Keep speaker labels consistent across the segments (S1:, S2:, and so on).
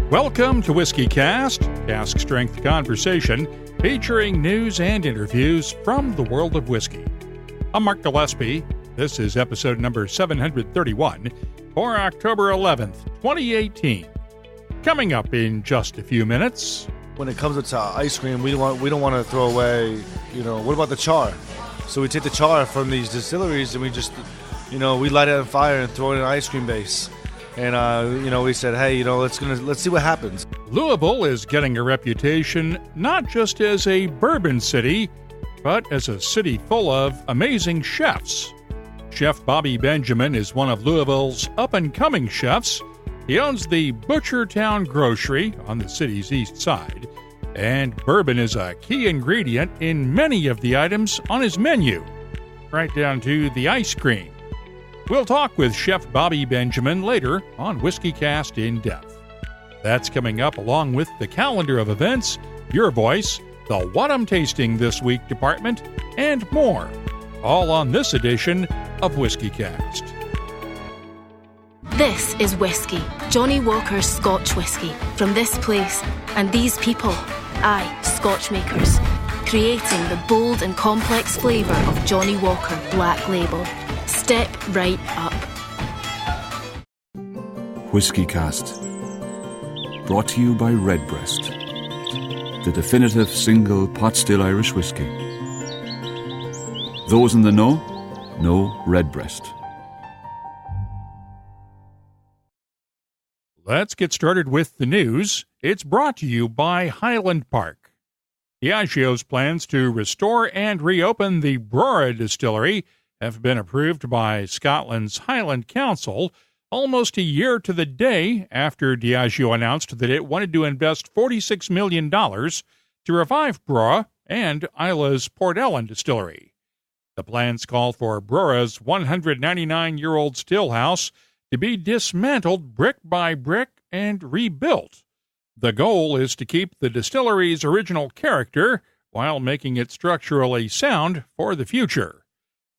S1: Welcome to WhiskyCast, cask strength conversation featuring news and interviews from the world of whiskey. I'm Mark Gillespie. This is episode number 731 for October 11th, 2018. Coming up in just a few minutes.
S2: When it comes to ice cream, we don't want to throw away, what about the char? So we take the char from these distilleries and we just, we light it on fire and throw it in an ice cream base. And, we said, hey, let's see what happens.
S1: Louisville is getting a reputation not just as a bourbon city, but as a city full of amazing chefs. Chef Bobby Benjamin is one of Louisville's up-and-coming chefs. He owns the Butchertown Grocery on the city's east side, and bourbon is a key ingredient in many of the items on his menu, right down to the ice cream. We'll talk with Chef Bobby Benjamin later on WhiskyCast In-Depth. That's coming up along with the calendar of events, your voice, the What I'm Tasting This Week department, and more, all on this edition of WhiskyCast.
S3: This is whiskey, Johnny Walker's Scotch whiskey, from this place and these people, Scotch makers, creating the bold and complex flavour of Johnny Walker Black Label. Step right up.
S4: WhiskyCast, brought to you by Redbreast, the definitive single pot still Irish whiskey. Those in the know Redbreast.
S1: Let's get started with the news. It's brought to you by Highland Park. Diageo's plans to restore and reopen the Brora Distillery have been approved by Scotland's Highland Council almost a year to the day after Diageo announced that it wanted to invest $46 million to revive Brora and Isla's Port Ellen Distillery. The plans call for Brora's 199-year-old stillhouse to be dismantled brick by brick and rebuilt. The goal is to keep the distillery's original character while making it structurally sound for the future.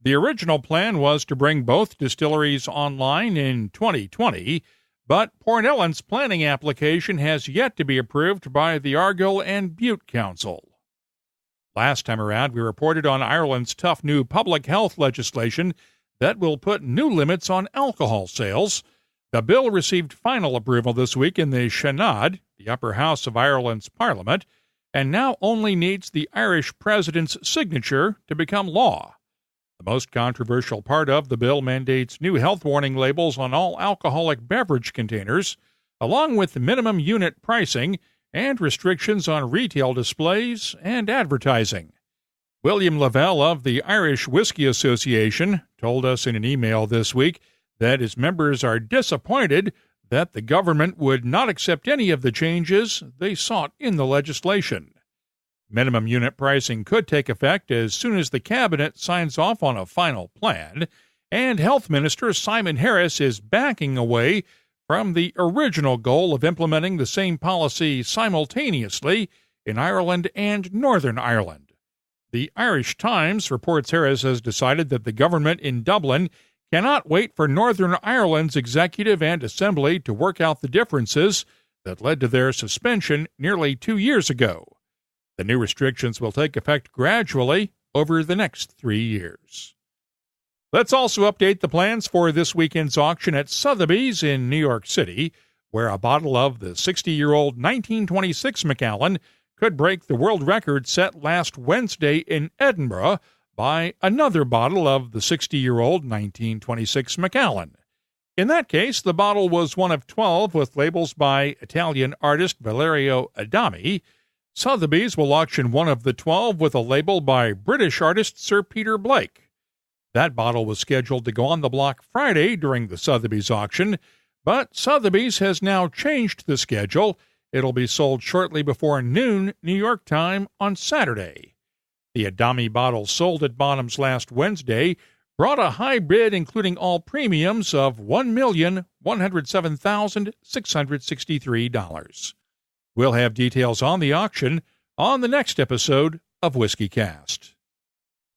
S1: The original plan was to bring both distilleries online in 2020, but Port Ellen's planning application has yet to be approved by the Argyll and Bute Council. Last time around, we reported on Ireland's tough new public health legislation that will put new limits on alcohol sales. The bill received final approval this week in the Seanad, the upper house of Ireland's parliament, and now only needs the Irish president's signature to become law. The most controversial part of the bill mandates new health warning labels on all alcoholic beverage containers, along with minimum unit pricing and restrictions on retail displays and advertising. William Lavelle of the Irish Whiskey Association told us in an email this week that his members are disappointed that the government would not accept any of the changes they sought in the legislation. Minimum unit pricing could take effect as soon as the cabinet signs off on a final plan, and Health Minister Simon Harris is backing away from the original goal of implementing the same policy simultaneously in Ireland and Northern Ireland. The Irish Times reports Harris has decided that the government in Dublin cannot wait for Northern Ireland's executive and assembly to work out the differences that led to their suspension nearly 2 years ago. The new restrictions will take effect gradually over the next 3 years. Let's also update the plans for this weekend's auction at Sotheby's in New York City, where a bottle of the 60-year-old 1926 Macallan could break the world record set last Wednesday in Edinburgh by another bottle of the 60-year-old 1926 Macallan. In that case, the bottle was one of 12 with labels by Italian artist Valerio Adami. Sotheby's will auction one of the 12 with a label by British artist Sir Peter Blake. That bottle was scheduled to go on the block Friday during the Sotheby's auction, but Sotheby's has now changed the schedule. It'll be sold shortly before noon New York time on Saturday. The Adami bottle sold at Bonhams last Wednesday brought a high bid including all premiums of $1,107,663. We'll have details on the auction on the next episode of WhiskyCast.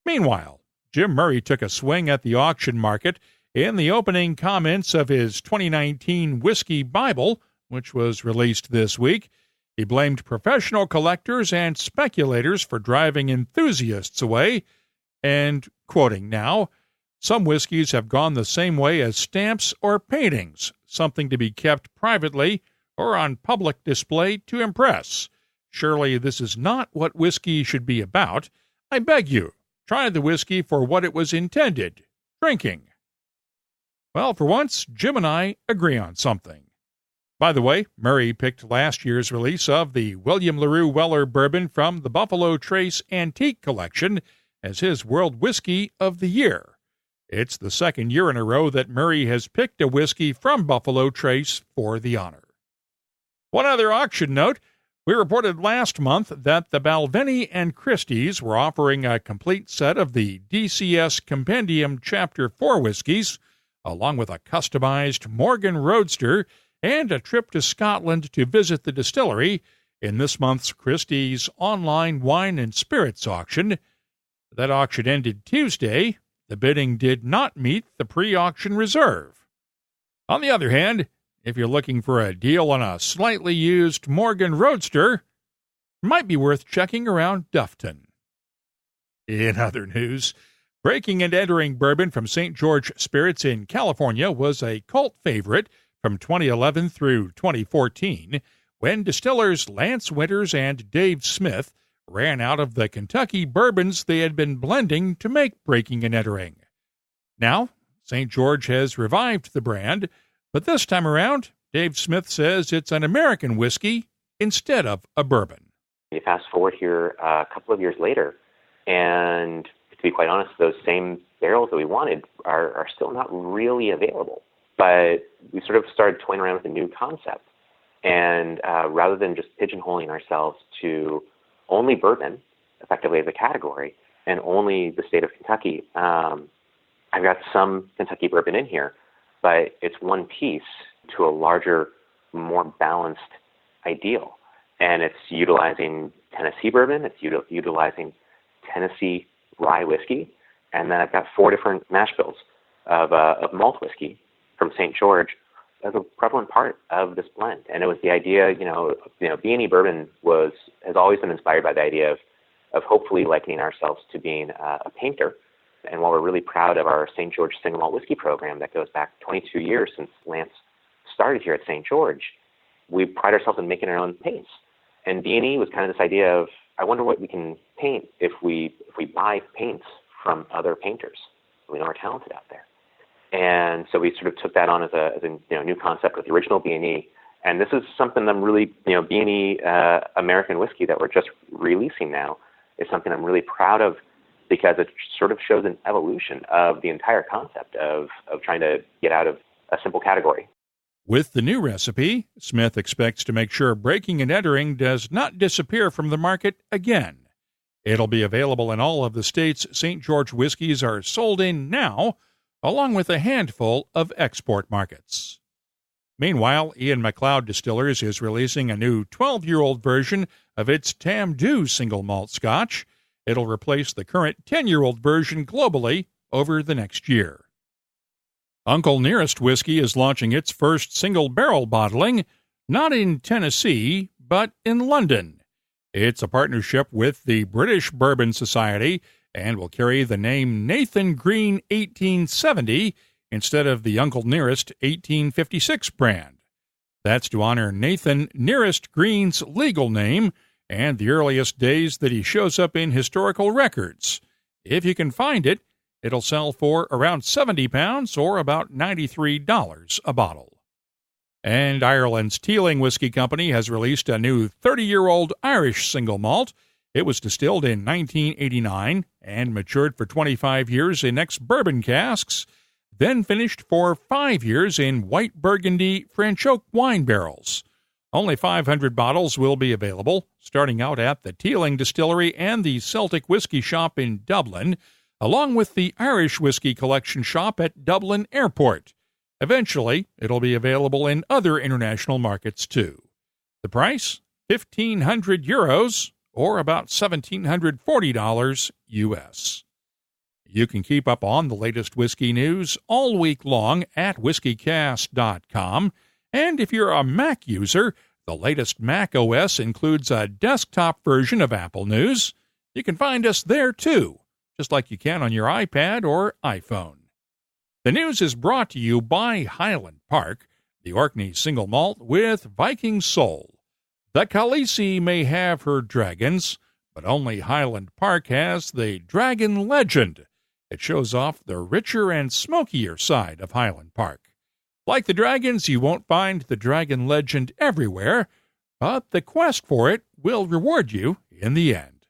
S1: Meanwhile, Jim Murray took a swing at the auction market in the opening comments of his 2019 Whiskey Bible which was released this week. He blamed professional collectors and speculators for driving enthusiasts away, and, quoting now, "Some whiskeys have gone the same way as stamps or paintings, something to be kept privately or on public display to impress. Surely this is not what whiskey should be about. I beg you, try the whiskey for what it was intended, drinking." Well, for once, Jim and I agree on something. By the way, Murray picked last year's release of the William LaRue Weller Bourbon from the Buffalo Trace Antique Collection as his World Whiskey of the Year. It's the second year in a row that Murray has picked a whiskey from Buffalo Trace for the honor. One other auction note. We reported last month that the Balvenie and Christie's were offering a complete set of the DCS Compendium Chapter 4 whiskeys, along with a customized Morgan Roadster and a trip to Scotland to visit the distillery in this month's Christie's online wine and spirits auction. That auction ended Tuesday. The bidding did not meet the pre-auction reserve. On the other hand, if you're looking for a deal on a slightly used Morgan Roadster, it might be worth checking around Duffton. In other news, Breaking and Entering Bourbon from St. George Spirits in California was a cult favorite from 2011 through 2014, when distillers Lance Winters and Dave Smith ran out of the Kentucky bourbons they had been blending to make Breaking and Entering. Now, St. George has revived the brand, but this time around, Dave Smith says it's an American whiskey instead of a bourbon.
S5: You fast forward here a couple of years later, and to be quite honest, those same barrels that we wanted are still not really available. But we sort of started toying around with a new concept. And rather than just pigeonholing ourselves to only bourbon, effectively as a category, and only the state of Kentucky, I've got some Kentucky bourbon in here, but it's one piece to a larger, more balanced ideal. And it's utilizing Tennessee bourbon, it's utilizing Tennessee rye whiskey, and then I've got 4 different mash bills of malt whiskey from St. George as a prevalent part of this blend. And it was the idea, B&E bourbon has always been inspired by the idea of hopefully likening ourselves to being a painter. And while we're really proud of our St. George single malt whiskey program that goes back 22 years since Lance started here at St. George, we pride ourselves in making our own paints. And B&E was kind of this idea of, I wonder what we can paint if we buy paints from other painters. We know are talented out there. And so we sort of took that on as a new concept with the original B&E. And this is something I'm really, B&E American whiskey that we're just releasing now is something I'm really proud of, because it sort of shows an evolution of the entire concept of trying to get out of a simple category.
S1: With the new recipe, Smith expects to make sure Breaking and Entering does not disappear from the market again. It'll be available in all of the states St. George whiskeys are sold in now, along with a handful of export markets. Meanwhile, Ian MacLeod Distillers is releasing a new 12-year-old version of its Tamdhu single malt scotch. It'll replace the current 10-year-old version globally over the next year. Uncle Nearest Whiskey is launching its first single-barrel bottling, not in Tennessee, but in London. It's a partnership with the British Bourbon Society and will carry the name Nathan Green 1870 instead of the Uncle Nearest 1856 brand. That's to honor Nathan Nearest Green's legal name and the earliest days that he shows up in historical records. If you can find it, it'll sell for around £70 or about $93 a bottle. And Ireland's Teeling Whiskey Company has released a new 30-year-old Irish single malt. It was distilled in 1989 and matured for 25 years in ex-bourbon casks, then finished for 5 years in white Burgundy French oak wine barrels. Only 500 bottles will be available, starting out at the Teeling Distillery and the Celtic Whiskey Shop in Dublin, along with the Irish Whiskey Collection Shop at Dublin Airport. Eventually, it'll be available in other international markets too. The price? €1,500, or about $1,740 US. You can keep up on the latest whiskey news all week long at WhiskyCast.com, And if you're a Mac user, the latest Mac OS includes a desktop version of Apple News. You can find us there, too, just like you can on your iPad or iPhone. The news is brought to you by Highland Park, the Orkney single malt with Viking soul. The Khaleesi may have her dragons, but only Highland Park has the Dragon Legend. It shows off the richer and smokier side of Highland Park. Like the dragons, you won't find the Dragon Legend everywhere, but the quest for it will reward you in the end.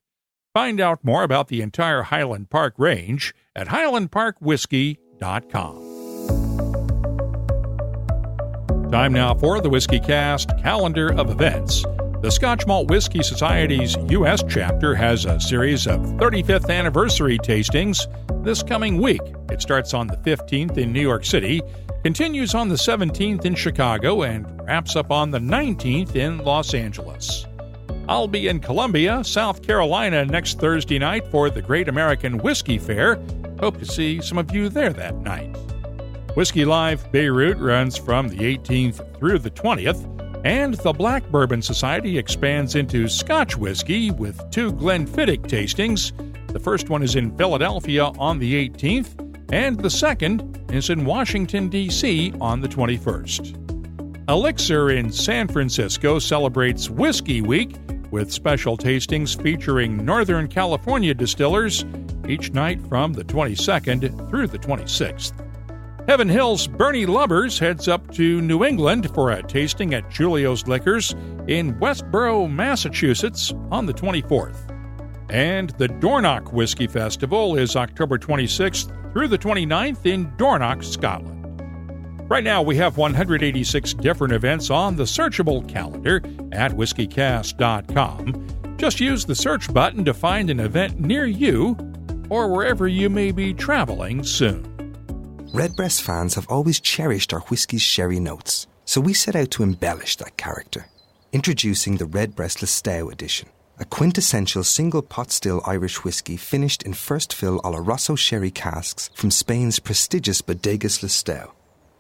S1: Find out more about the entire Highland Park range at highlandparkwhiskey.com. Time now for the WhiskyCast calendar of events. The Scotch Malt Whisky Society's U.S. chapter has a series of 35th anniversary tastings this coming week. It starts on the 15th in New York City, continues on the 17th in Chicago, and wraps up on the 19th in Los Angeles. I'll be in Columbia, South Carolina next Thursday night for the Great American Whiskey Fair. Hope to see some of you there that night. Whiskey Live Beirut runs from the 18th through the 20th, and the Black Bourbon Society expands into Scotch whiskey with 2 Glenfiddich tastings. The first one is in Philadelphia on the 18th, and the second is in Washington, D.C. on the 21st. Elixir in San Francisco celebrates Whiskey Week with special tastings featuring Northern California distillers each night from the 22nd through the 26th. Heaven Hill's Bernie Lubbers heads up to New England for a tasting at Julio's Liquors in Westboro, Massachusetts on the 24th. And the Dornoch Whiskey Festival is October 26th through the 29th in Dornoch, Scotland. Right now, we have 186 different events on the searchable calendar at WhiskyCast.com. Just use the search button to find an event near you or wherever you may be traveling soon.
S6: Redbreast fans have always cherished our whiskey's sherry notes, so we set out to embellish that character. Introducing the Redbreast Listowel edition, a quintessential single pot still Irish whiskey finished in first fill Oloroso sherry casks from Spain's prestigious Bodegas Listowel.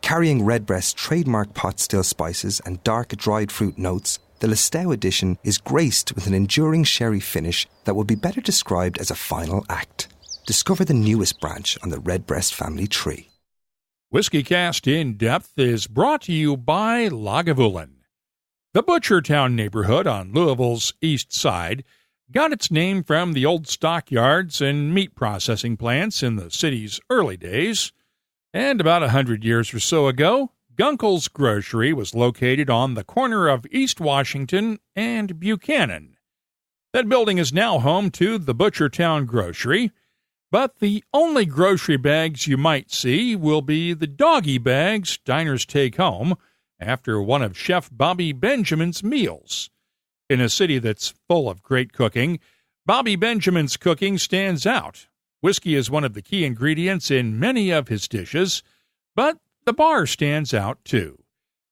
S6: Carrying Redbreast's trademark pot still spices and dark dried fruit notes, the Listowel edition is graced with an enduring sherry finish that would be better described as a final act. Discover the newest branch on the Redbreast family tree.
S1: WhiskyCast In-Depth is brought to you by Lagavulin. The Butchertown neighborhood on Louisville's east side got its name from the old stockyards and meat processing plants in the city's early days. And about 100 years or so ago, Gunkel's Grocery was located on the corner of East Washington and Buchanan. That building is now home to the Butchertown Grocery, but the only grocery bags you might see will be the doggy bags diners take home after one of Chef Bobby Benjamin's meals. In a city that's full of great cooking, Bobby Benjamin's cooking stands out. Whiskey is one of the key ingredients in many of his dishes, but the bar stands out too.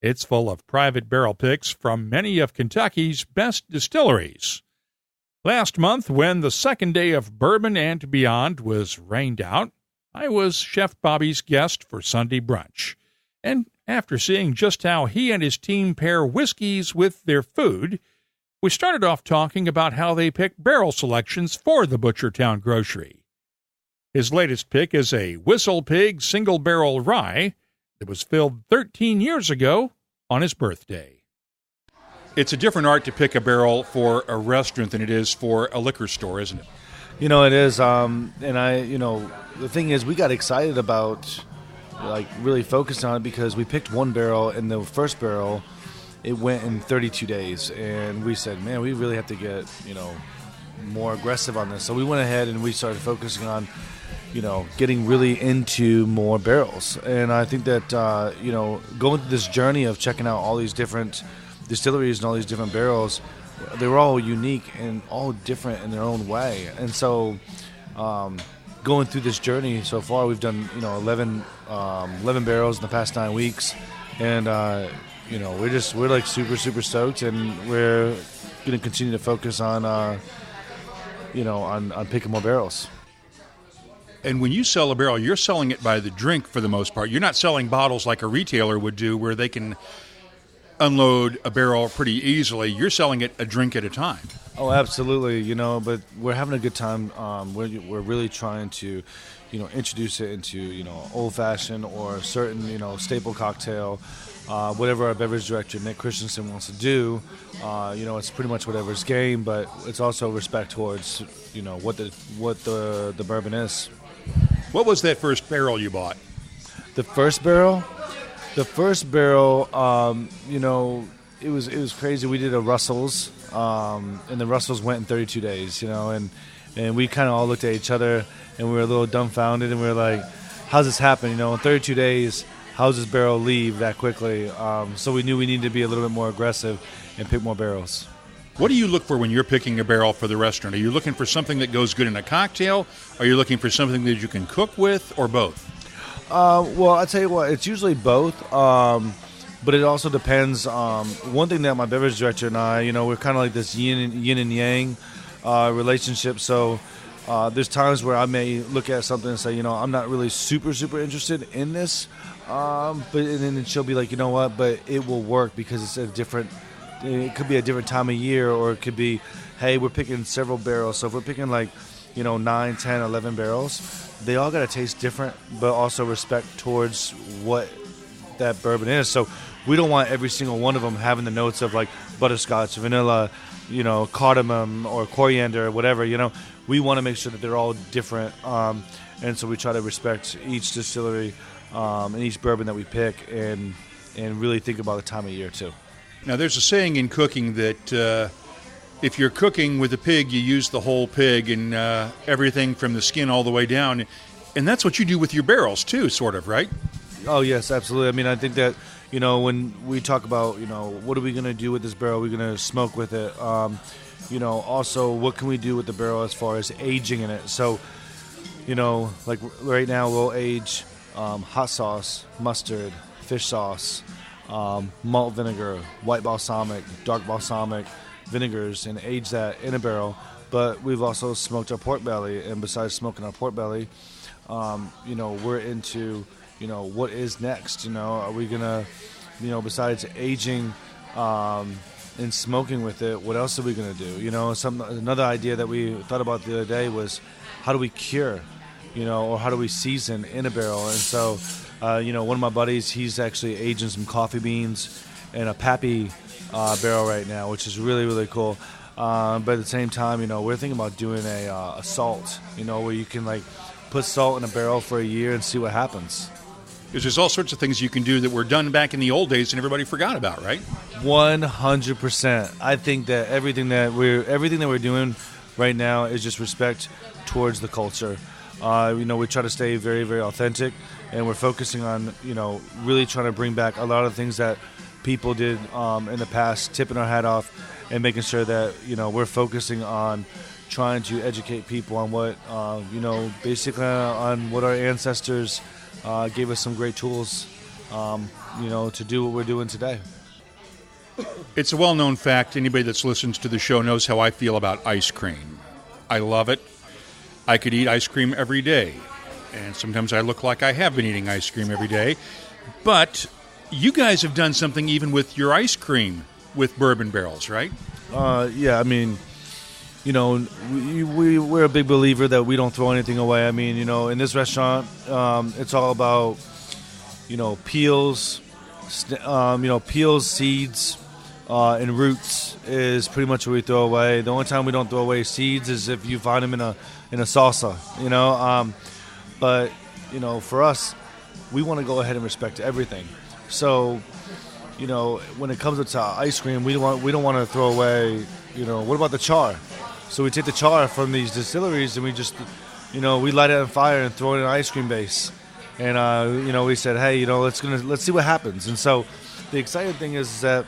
S1: It's full of private barrel picks from many of Kentucky's best distilleries. Last month, when the second day of Bourbon and Beyond was rained out, I was Chef Bobby's guest for Sunday brunch. And after seeing just how he and his team pair whiskeys with their food, we started off talking about how they pick barrel selections for the Butchertown Grocery. His latest pick is a Whistle Pig single-barrel rye that was filled 13 years ago on his birthday. It's a different art to pick a barrel for a restaurant than it is for a liquor store, isn't it?
S2: You know, it is. And the thing is, we got excited about, really focused on it because we picked one barrel, and the first barrel, it went in 32 days. And we said, man, we really have to get, more aggressive on this. So we went ahead and we started focusing on, getting really into more barrels. And I think that, going through this journey of checking out all these different distilleries and all these different barrels, they were all unique and all different in their own way. And so going through this journey so far, we've done 11 barrels in the past 9 weeks, and we're super stoked, and we're going to continue to focus on picking more barrels.
S1: And when you sell a barrel, you're selling it by the drink for the most part. You're not selling bottles like a retailer would do, where they can unload a barrel pretty easily. You're selling it a drink at a time.
S2: Oh, absolutely. But we're having a good time. We're really trying to, introduce it into, old fashioned or a certain, staple cocktail, whatever our beverage director, Nick Christensen, wants to do. It's pretty much whatever's game, but it's also respect towards, what the bourbon is.
S1: What was that first barrel you bought?
S2: The first barrel, it was crazy. We did a Russell's, and the Russell's went in 32 days, and we kind of all looked at each other, and we were a little dumbfounded, and we were like, how's this happen? In 32 days, how's this barrel leave that quickly? So we knew we needed to be a little bit more aggressive and pick more barrels.
S1: What do you look for when you're picking a barrel for the restaurant? Are you looking for something that goes good in a cocktail? Are you looking for something that you can cook with, or both?
S2: Well, I'll tell you what, it's usually both, but it also depends. One thing that my beverage director and I, we're kind of like this yin and yang relationship. So there's times where I may look at something and say, I'm not really super interested in this, and then she'll be like, but it will work because it's it could be a different time of year, or it could be, hey, we're picking several barrels. So if we're picking 9, 10, 11 barrels, they all got to taste different, but also respect towards what that bourbon is. So we don't want every single one of them having the notes of butterscotch, vanilla, cardamom or coriander or whatever. We want to make sure that they're all different. And so we try to respect each distillery and each bourbon that we pick and really think about the time of year too.
S1: Now, there's a saying in cooking that if you're cooking with a pig, you use the whole pig and everything from the skin all the way down. And that's what you do with your barrels too, sort of, right?
S2: Oh, yes, absolutely. I mean, I think that, when we talk about, what are we going to do with this barrel? We're going to smoke with it. Also, what can we do with the barrel as far as aging in it? So, like right now we'll age hot sauce, mustard, fish sauce, malt vinegar, white balsamic, dark balsamic vinegars, and age that in a barrel. But we've also smoked our pork belly, and besides smoking our pork belly, we're into, what is next? Are we gonna, besides aging and smoking with it, what else are we gonna do? Another idea that we thought about the other day was, how do we cure, or how do we season in a barrel? And so, one of my buddies, he's actually aging some coffee beans in a Pappy barrel right now, which is really, really cool. But at the same time, we're thinking about doing a salt, where you can put salt in a barrel for a year and see what happens.
S1: Because there's all sorts of things you can do that were done back in the old days and everybody forgot about, right?
S2: 100%. I think that everything that we're doing right now is just respect towards the culture. We try to stay very, very authentic, and we're focusing on, really trying to bring back a lot of things that people did in the past, tipping our hat off and making sure that, we're focusing on trying to educate people on what, basically on what our ancestors gave us some great tools, to do what we're doing today.
S1: It's a well-known fact. Anybody that's listens to the show knows how I feel about ice cream. I love it. I could eat ice cream every day. And sometimes I look like I have been eating ice cream every day. But you guys have done something even with your ice cream with bourbon barrels, right?
S2: Yeah, I mean, we're a big believer that we don't throw anything away. I mean, in this restaurant, it's all about, peels, seeds, and roots is pretty much what we throw away. The only time we don't throw away seeds is if you find them in a salsa, But, for us, we want to go ahead and respect everything. So, when it comes to ice cream, we don't want to throw away, what about the char? So we take the char from these distilleries and we just, we light it on fire and throw it in an ice cream base. And, we said, hey, let's see what happens. And so the exciting thing is that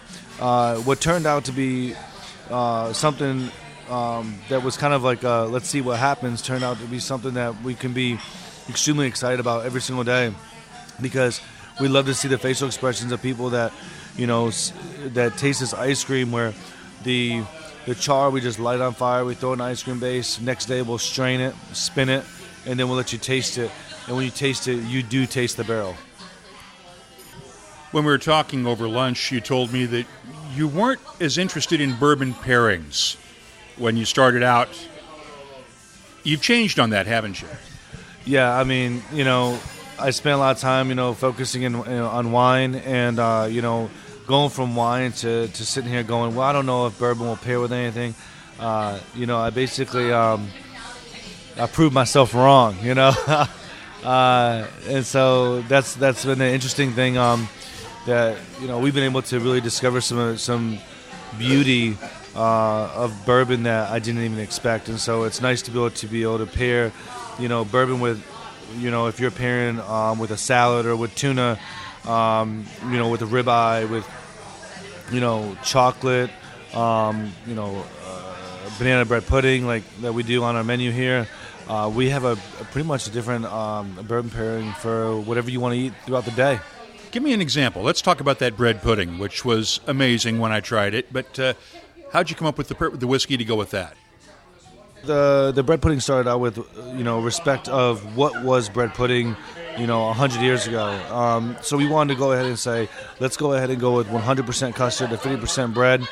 S2: what turned out to be something that was kind of like let's see what happens turned out to be something that we can be extremely excited about every single day, because we love to see the facial expressions of people that, that taste this ice cream where the char, we just light on fire, we throw it in an ice cream base. Next day we'll strain it, spin it, and then we'll let you taste it. And when you taste it, you do taste the barrel.
S1: When we were talking over lunch, you told me that you weren't as interested in bourbon pairings when you started out. You've changed on that, haven't you?
S2: Yeah, I mean, I spent a lot of time, focusing on wine and, going from wine to sitting here going, well, I don't know if bourbon will pair with anything. I basically I proved myself wrong, and so that's been an interesting thing that we've been able to really discover some beauty of bourbon that I didn't even expect, and so it's nice to be able to pair bourbon with if you're pairing with a salad or with tuna, with a ribeye, with chocolate, banana bread pudding like that we do on our menu here. We have a pretty much a different bourbon pairing for whatever you want to eat throughout the day.
S1: Give me an example. Let's talk about that bread pudding, which was amazing when I tried it. But how'd you come up with the whiskey to go with that?
S2: The bread pudding started out with respect of what was bread pudding 100 years ago. So we wanted to go ahead and say, let's go ahead and go with 100% custard to 50% bread,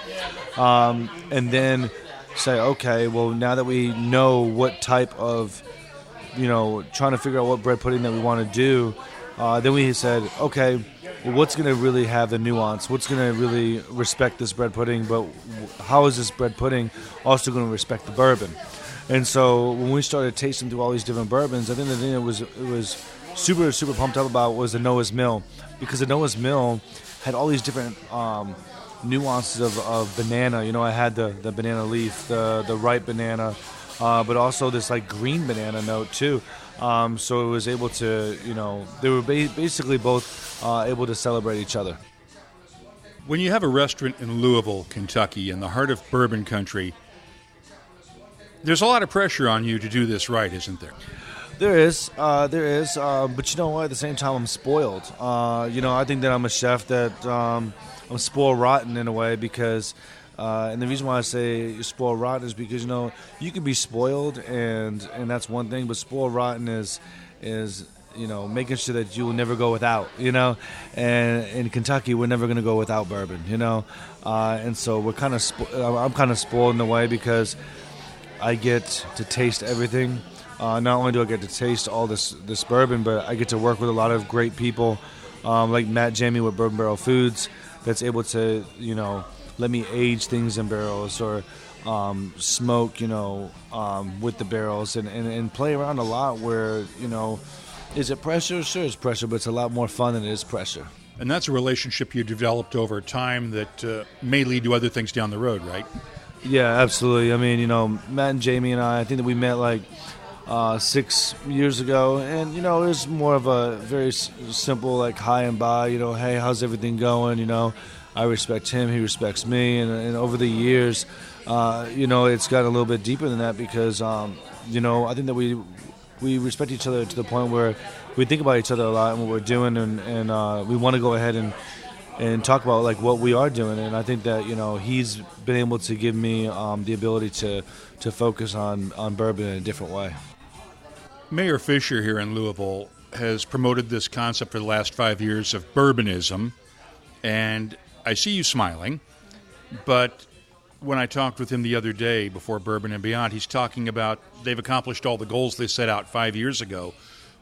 S2: and then say, okay, well, now that we know what type of trying to figure out what bread pudding that we want to do, then we said, okay, well, what's going to really have the nuance? What's going to really respect this bread pudding? But how is this bread pudding also going to respect the bourbon? And so when we started tasting through all these different bourbons, I think the thing that was super, super pumped up about was the Noah's Mill, because the Noah's Mill had all these different nuances of banana. I had the banana leaf, the ripe banana, but also this like green banana note too. So it was able to, they were basically both able to celebrate each other.
S1: When you have a restaurant in Louisville, Kentucky, in the heart of bourbon country, there's a lot of pressure on you to do this right, isn't there?
S2: There is, but you know what? At the same time, I'm spoiled. I think that I'm a chef that I'm spoiled rotten in a way because, and the reason why I say you're spoiled rotten is because you can be spoiled and that's one thing, but spoiled rotten is making sure that you will never go without. And in Kentucky, we're never going to go without bourbon. And so we're I'm kind of spoiled in a way because I get to taste everything. Not only do I get to taste all this bourbon, but I get to work with a lot of great people like Matt Jamie with Bourbon Barrel Foods that's able to, let me age things in barrels or smoke, with the barrels and play around a lot where, is it pressure? Sure, it's pressure, but it's a lot more fun than it is pressure.
S1: And that's a relationship you developed over time that may lead to other things down the road, right?
S2: Yeah, absolutely. I mean, Matt and Jamie and I think that we met like 6 years ago, and it was more of a very simple like hi and bye. Hey, how's everything going? I respect him, he respects me, and over the years, it's gotten a little bit deeper than that because I think that we respect each other to the point where we think about each other a lot and what we're doing, and we want to go ahead and talk about like what we are doing. And I think that he's been able to give me the ability to focus on bourbon in a different way.
S1: Mayor Fisher here in Louisville has promoted this concept for the last 5 years of bourbonism, and I see you smiling, but when I talked with him the other day before Bourbon and Beyond, he's talking about they've accomplished all the goals they set out 5 years ago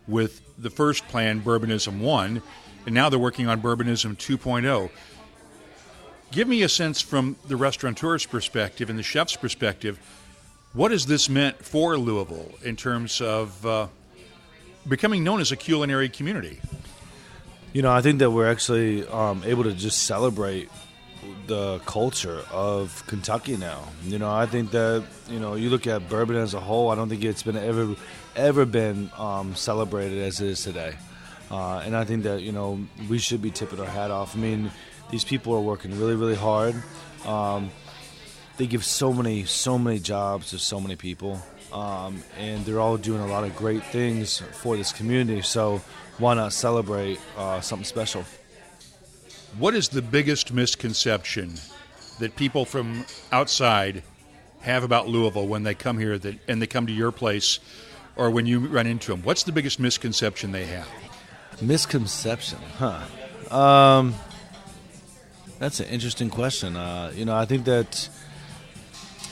S1: with the first plan, Bourbonism 1, and now they're working on Bourbonism 2.0. Give me a sense from the restaurateur's perspective and the chef's perspective, what has this meant for Louisville in terms of becoming known as a culinary community?
S2: I think that we're actually able to just celebrate the culture of Kentucky now. I think that, you look at bourbon as a whole, I don't think it's been ever been celebrated as it is today. And I think that, we should be tipping our hat off. I mean, these people are working really, really hard. They give so many jobs to so many people, and they're all doing a lot of great things for this community. So why not celebrate something special?
S1: What is the biggest misconception that people from outside have about Louisville when they come here and they come to your place or when you run into them? What's the biggest misconception they have?
S2: Misconception, huh? That's an interesting question. I think that...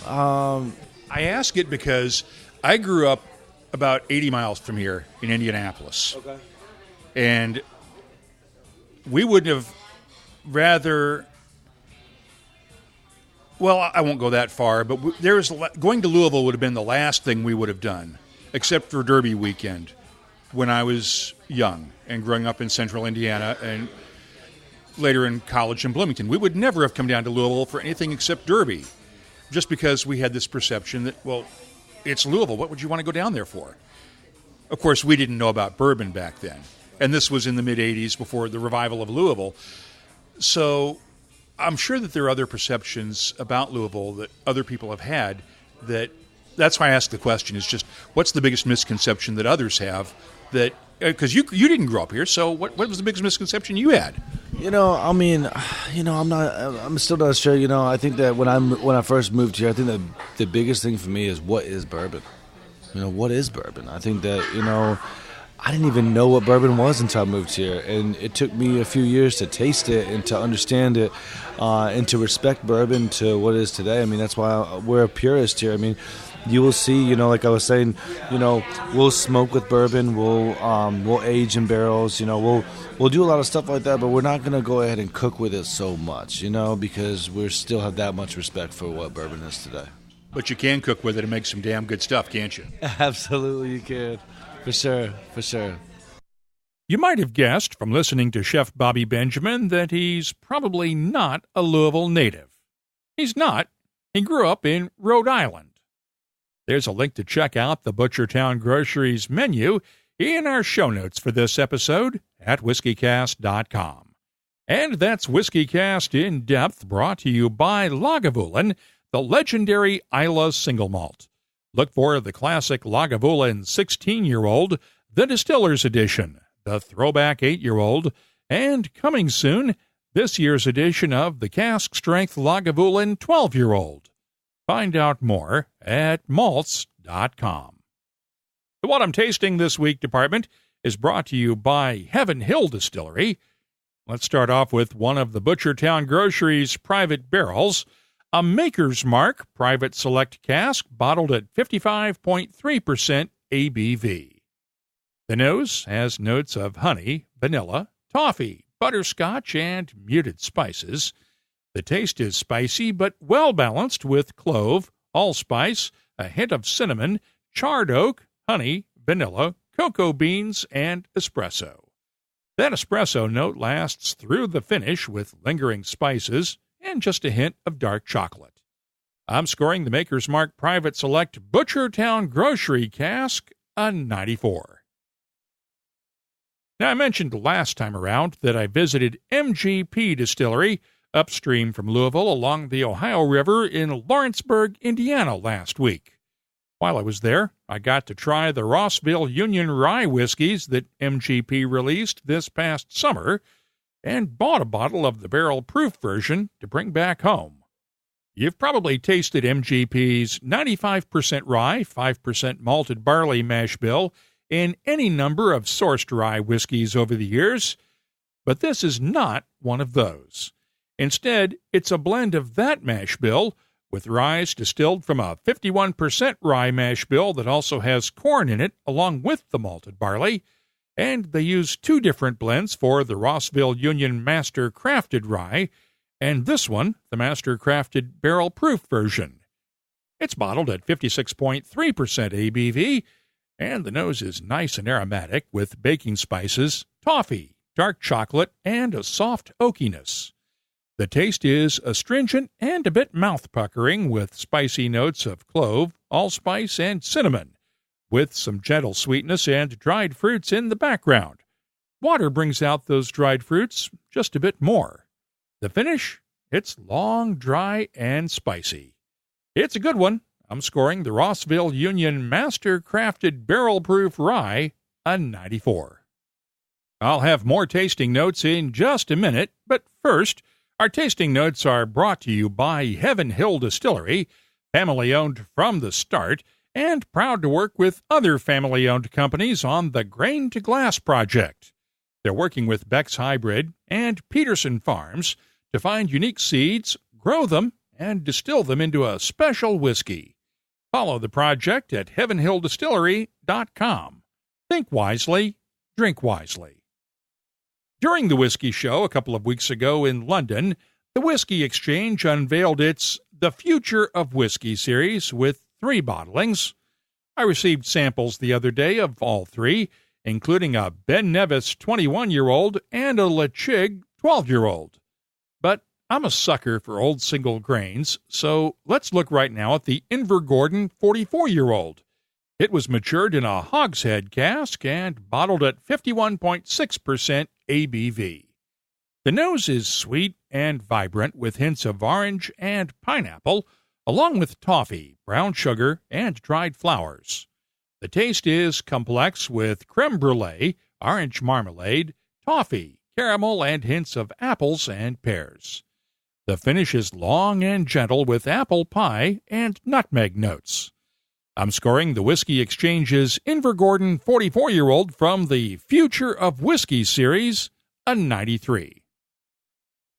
S1: I ask it because I grew up about 80 miles from here in Indianapolis.
S2: Okay.
S1: And we would have rather... Well, I won't go that far, but going to Louisville would have been the last thing we would have done, except for Derby weekend when I was young and growing up in central Indiana and later in college in Bloomington. We would never have come down to Louisville for anything except Derby, just because we had this perception that, well, it's Louisville. What would you want to go down there for? Of course, we didn't know about bourbon back then, and this was in the mid-'80s before the revival of Louisville. So I'm sure that there are other perceptions about Louisville that other people have had. That's why I ask the question, is just what's the biggest misconception that others have that, because you didn't grow up here, so what was the biggest misconception you had?
S2: I'm still not sure. I think that when I first moved here, I think that the biggest thing for me is, what is bourbon? What is bourbon? I think that, I didn't even know what bourbon was until I moved here, and it took me a few years to taste it and to understand it, and to respect bourbon to what it is today. That's why we're a purist here. You will see, like I was saying, we'll smoke with bourbon, we'll age in barrels, we'll do a lot of stuff like that, but we're not going to go ahead and cook with it so much, because we still have that much respect for what bourbon is today.
S1: But you can cook with it and make some damn good stuff, can't you?
S2: Absolutely, you can. For sure.
S1: You might have guessed from listening to Chef Bobby Benjamin that he's probably not a Louisville native. He's not. He grew up in Rhode Island. There's a link to check out the Butchertown Grocery's menu in our show notes for this episode at WhiskyCast.com. And that's WhiskyCast In-Depth, brought to you by Lagavulin, the legendary Islay Single Malt. Look for the classic Lagavulin 16-year-old, the Distiller's Edition, the Throwback 8-year-old, and coming soon, this year's edition of the Cask Strength Lagavulin 12-year-old. Find out more at malts.com. The What I'm Tasting This Week department is brought to you by Heaven Hill Distillery. Let's start off with one of the Butchertown Grocery's private barrels, a Maker's Mark Private Select Cask bottled at 55.3% ABV. The nose has notes of honey, vanilla, toffee, butterscotch, and muted spices. The taste is spicy but well-balanced with clove, allspice, a hint of cinnamon, charred oak, honey, vanilla, cocoa beans, and espresso. That espresso note lasts through the finish with lingering spices and just a hint of dark chocolate. I'm scoring the Maker's Mark Private Select Butchertown Grocery Cask a 94. Now, I mentioned last time around that I visited MGP Distillery upstream from Louisville along the Ohio River in Lawrenceburg, Indiana last week. While I was there, I got to try the Rossville Union Rye whiskeys that MGP released this past summer, and bought a bottle of the barrel-proof version to bring back home. You've probably tasted MGP's 95% rye, 5% malted barley mash bill in any number of sourced rye whiskeys over the years, but this is not one of those. Instead, it's a blend of that mash bill with rye distilled from a 51% rye mash bill that also has corn in it along with the malted barley, and they use two different blends for the Rossville Union Master Crafted Rye, and this one, the Master Crafted Barrel Proof version. It's bottled at 56.3% ABV, and the nose is nice and aromatic with baking spices, toffee, dark chocolate, and a soft oakiness. The taste is astringent and a bit mouth-puckering with spicy notes of clove, allspice, and cinnamon, with some gentle sweetness and dried fruits in the background. Water brings out those dried fruits just a bit more. The finish? It's long, dry, and spicy. It's a good one. I'm scoring the Rossville Union Master Crafted Barrel Proof Rye a 94. I'll have more tasting notes in just a minute, but first, our tasting notes are brought to you by Heaven Hill Distillery, family-owned from the start, and proud to work with other family-owned companies on the Grain to Glass project. They're working with Beck's Hybrid and Peterson Farms to find unique seeds, grow them, and distill them into a special whiskey. Follow the project at heavenhilldistillery.com. Think wisely, drink wisely. During the Whiskey Show a couple of weeks ago in London, the Whiskey Exchange unveiled its The Future of Whiskey series with 3 bottlings. I received samples the other day of all 3, including a Ben Nevis 21-year-old and a Lechig 12-year-old. But I'm a sucker for old single grains, so let's look right now at the Invergordon 44-year-old. It was matured in a hogshead cask and bottled at 51.6% ABV. The nose is sweet and vibrant with hints of orange and pineapple, along with toffee, brown sugar, and dried flowers. The taste is complex with creme brulee, orange marmalade, toffee, caramel, and hints of apples and pears. The finish is long and gentle with apple pie and nutmeg notes. I'm scoring the Whiskey Exchange's Invergordon 44-year-old from the Future of Whiskey series a 93.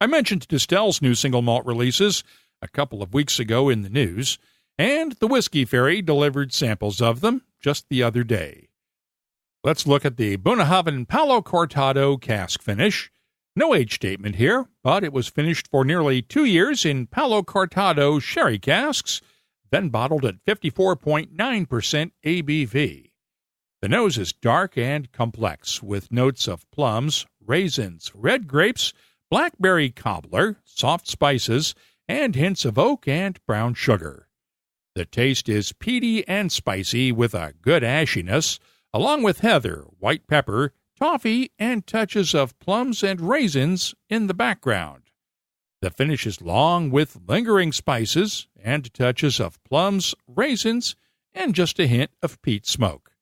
S1: I mentioned Distell's new single malt releases a couple of weeks ago in the news, and the Whiskey Fairy delivered samples of them just the other day. Let's look at the Bunnahabhain Palo Cortado cask finish. No age statement here, but it was finished for nearly 2 years in Palo Cortado sherry casks, then bottled at 54.9% ABV. The nose is dark and complex, with notes of plums, raisins, red grapes, blackberry cobbler, soft spices, and hints of oak and brown sugar. The taste is peaty and spicy with a good ashiness, along with heather, white pepper, toffee, and touches of plums and raisins in the background. The finish is long with lingering spices and touches of plums, raisins, and just a hint of peat smoke.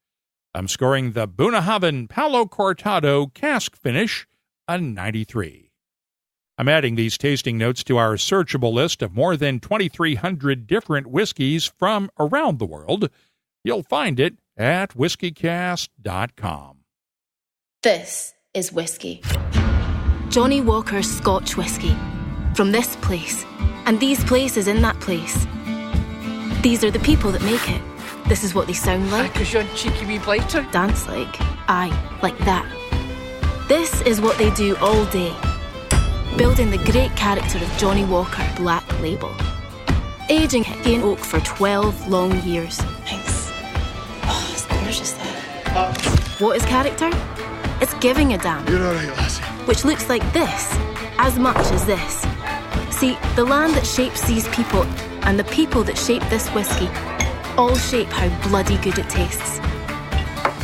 S1: I'm scoring the Bunnahabhain Palo Cortado cask finish a 93. I'm adding these tasting notes to our searchable list of more than 2,300 different whiskeys from around the world. You'll find it at WhiskyCast.com.
S3: This is whiskey. Johnny Walker's Scotch whiskey. From this place, and these places in that place. These are the people that make it. This is what they sound like.
S7: Because you're a cheeky wee blighter.
S3: Dance like. Aye, like that. This is what they do all day. Building the great character of Johnny Walker Black Label. Aging in oak for 12 long years.
S7: Thanks. Oh, it's gorgeous that.
S3: What is character? It's giving a damn.
S8: You're alright, lassie.
S3: Which looks like this, as much as this. See, the land that shapes these people and the people that shape this whiskey all shape how bloody good it tastes.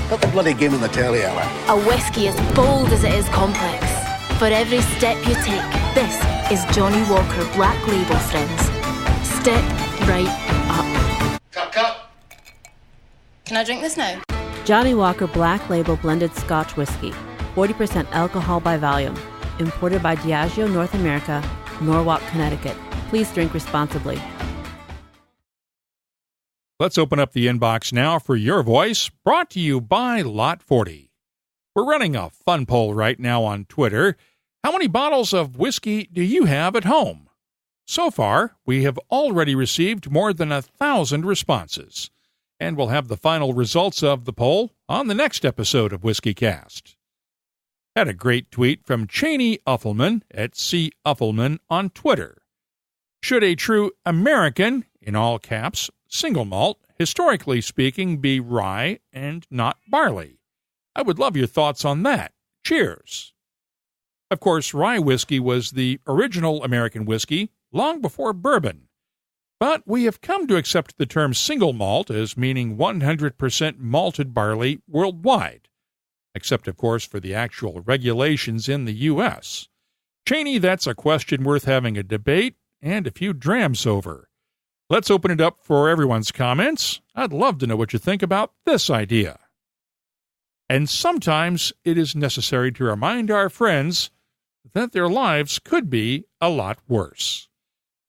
S8: Put the bloody game on the telly, Ella.
S3: A whiskey as bold as it is complex. For every step you take, this is Johnny Walker Black Label, friends. Step right up.
S8: Cut.
S7: Can I drink this now?
S9: Johnny Walker Black Label Blended Scotch Whiskey. 40% alcohol by volume. Imported by Diageo North America, Norwalk, Connecticut. Please drink responsibly.
S1: Let's open up the inbox now for your voice, brought to you by Lot 40. We're running a fun poll right now on Twitter. How many bottles of whiskey do you have at home? So far, we have already received more than 1,000 responses, and we'll have the final results of the poll on the next episode of WhiskyCast. Had a great tweet from Cheney Uffelman at C. Uffelman on Twitter. Should a true American, in all caps, single malt, historically speaking, be rye and not barley? I would love your thoughts on that. Cheers. Of course, rye whiskey was the original American whiskey long before bourbon. But we have come to accept the term single malt as meaning 100% malted barley worldwide, except, of course, for the actual regulations in the U.S. Cheney, that's a question worth having a debate and a few drams over. Let's open it up for everyone's comments. I'd love to know what you think about this idea. And sometimes it is necessary to remind our friends that their lives could be a lot worse.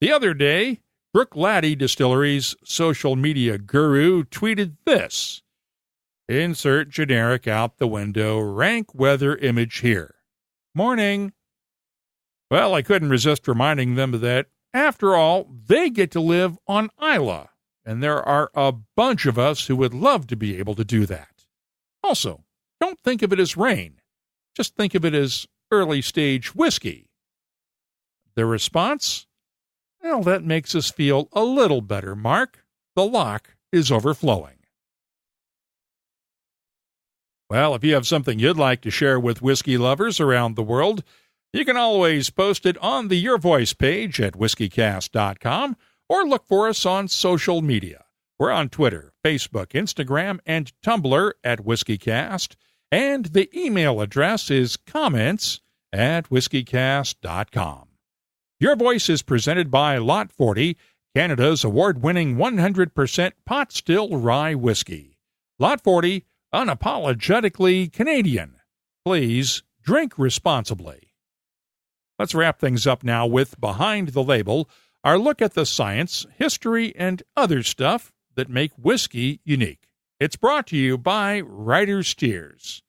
S1: The other day, Brooke Laddie Distillery's social media guru tweeted this. Insert generic out the window, rank weather image here. Morning. Well, I couldn't resist reminding them that, after all, they get to live on Isla, and there are a bunch of us who would love to be able to do that. Also, don't think of it as rain. Just think of it as early-stage whiskey. The response? Well, that makes us feel a little better, Mark. The lock is overflowing. Well, if you have something you'd like to share with whiskey lovers around the world, you can always post it on the Your Voice page at WhiskyCast.com or look for us on social media. We're on Twitter, Facebook, Instagram, and Tumblr at WhiskyCast, and the email address is comments@whiskycast.com. Your Voice is presented by Lot 40, Canada's award-winning 100% pot still rye whiskey. Lot 40, unapologetically Canadian. Please drink responsibly. Let's wrap things up now with Behind the Label, our look at the science, history, and other stuff that make whiskey unique. It's brought to you by Writer's Tears.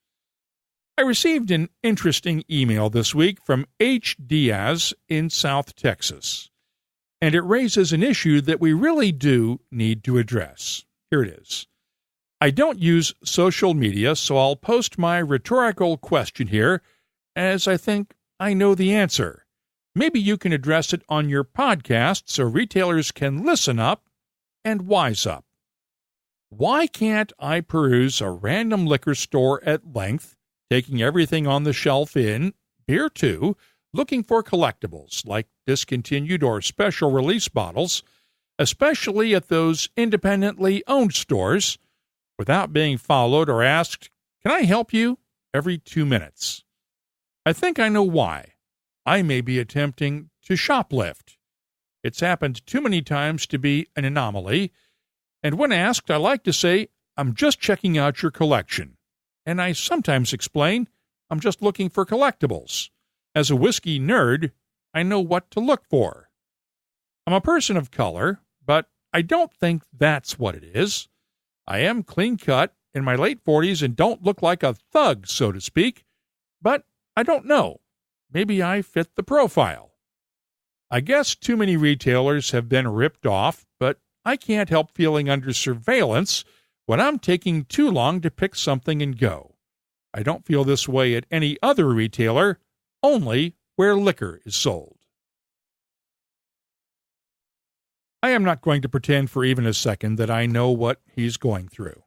S1: I received an interesting email this week from H. Diaz in South Texas, and it raises an issue that we really do need to address. Here it is. I don't use social media, so I'll post my rhetorical question here, as I think I know the answer. Maybe you can address it on your podcast so retailers can listen up and wise up. Why can't I peruse a random liquor store at length, taking everything on the shelf in, beer too, looking for collectibles like discontinued or special release bottles, especially at those independently owned stores, without being followed or asked, "Can I help you?" every 2 minutes? I think I know why. I may be attempting to shoplift. It's happened too many times to be an anomaly, and when asked, I like to say, "I'm just checking out your collection." And I sometimes explain, "I'm just looking for collectibles." As a whiskey nerd, I know what to look for. I'm a person of color, but I don't think that's what it is. I am clean-cut, in my late 40s, and don't look like a thug, so to speak, but I don't know. Maybe I fit the profile. I guess too many retailers have been ripped off, but I can't help feeling under surveillance when I'm taking too long to pick something and go. I don't feel this way at any other retailer, only where liquor is sold. I am not going to pretend for even a second that I know what he's going through.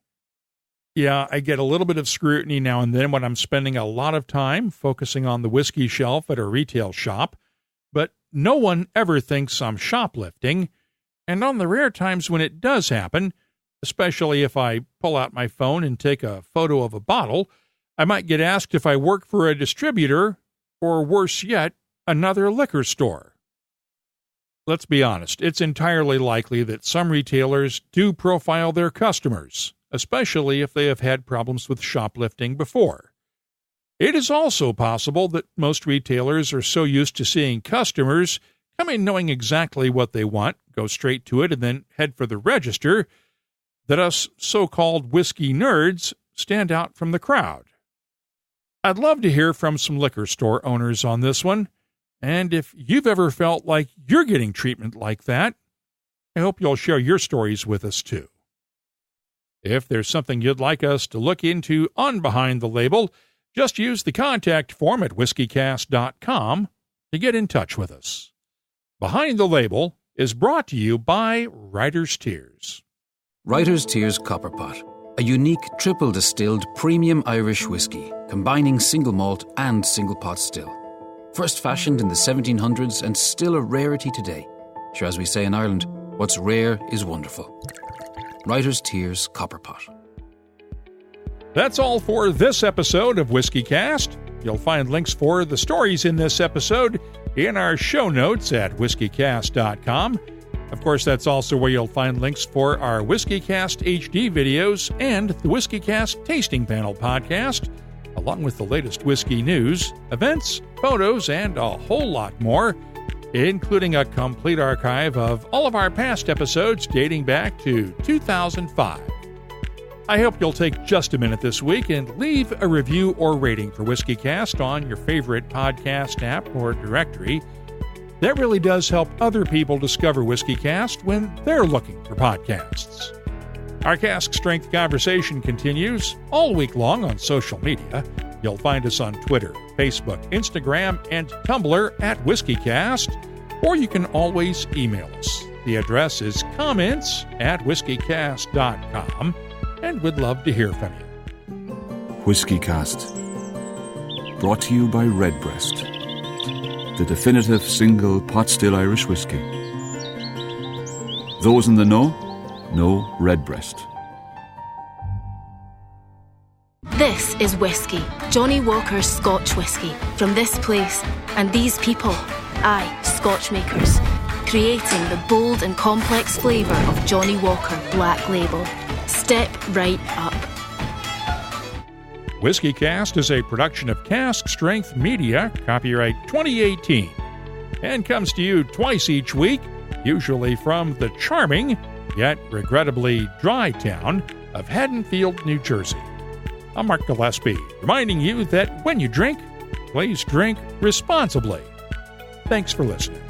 S1: Yeah, I get a little bit of scrutiny now and then when I'm spending a lot of time focusing on the whiskey shelf at a retail shop, but no one ever thinks I'm shoplifting, and on the rare times when it does happen, especially if I pull out my phone and take a photo of a bottle, I might get asked if I work for a distributor, or worse yet, another liquor store. Let's be honest, it's entirely likely that some retailers do profile their customers, especially if they have had problems with shoplifting before. It is also possible that most retailers are so used to seeing customers come in knowing exactly what they want, go straight to it, and then head for the register, that us so-called whiskey nerds stand out from the crowd. I'd love to hear from some liquor store owners on this one, and if you've ever felt like you're getting treatment like that, I hope you'll share your stories with us too. If there's something you'd like us to look into on Behind the Label, just use the contact form at whiskycast.com to get in touch with us. Behind the Label is brought to you by Writer's Tears.
S10: Writer's Tears Copperpot, a unique triple distilled premium Irish whiskey, combining single malt and single pot still. First fashioned in the 1700s and still a rarity today. Sure, as we say in Ireland, what's rare is wonderful. Writer's Tears Copperpot.
S1: That's all for this episode of WhiskyCast. You'll find links for the stories in this episode in our show notes at whiskycast.com. Of course, that's also where you'll find links for our WhiskyCast HD videos and the WhiskyCast Tasting Panel podcast, along with the latest whiskey news, events, photos, and a whole lot more, including a complete archive of all of our past episodes dating back to 2005. I hope you'll take just a minute this week and leave a review or rating for WhiskyCast on your favorite podcast app or directory. That really does help other people discover WhiskyCast when they're looking for podcasts. Our cask strength conversation continues all week long on social media. You'll find us on Twitter, Facebook, Instagram, and Tumblr at WhiskyCast, or you can always email us. The address is comments@whiskycast.com, and we'd love to hear from you.
S4: WhiskyCast. Brought to you by Redbreast, the definitive single pot still Irish whiskey. Those in the know Redbreast.
S3: This is whiskey, Johnny Walker's Scotch whiskey, from this place and these people, aye, Scotch makers, creating the bold and complex flavour of Johnny Walker Black Label. Step right up.
S1: WhiskyCast is a production of Cask Strength Media, copyright 2018, and comes to you twice each week, usually from the charming, yet regrettably dry town of Haddonfield, New Jersey. I'm Mark Gillespie, reminding you that when you drink, please drink responsibly. Thanks for listening.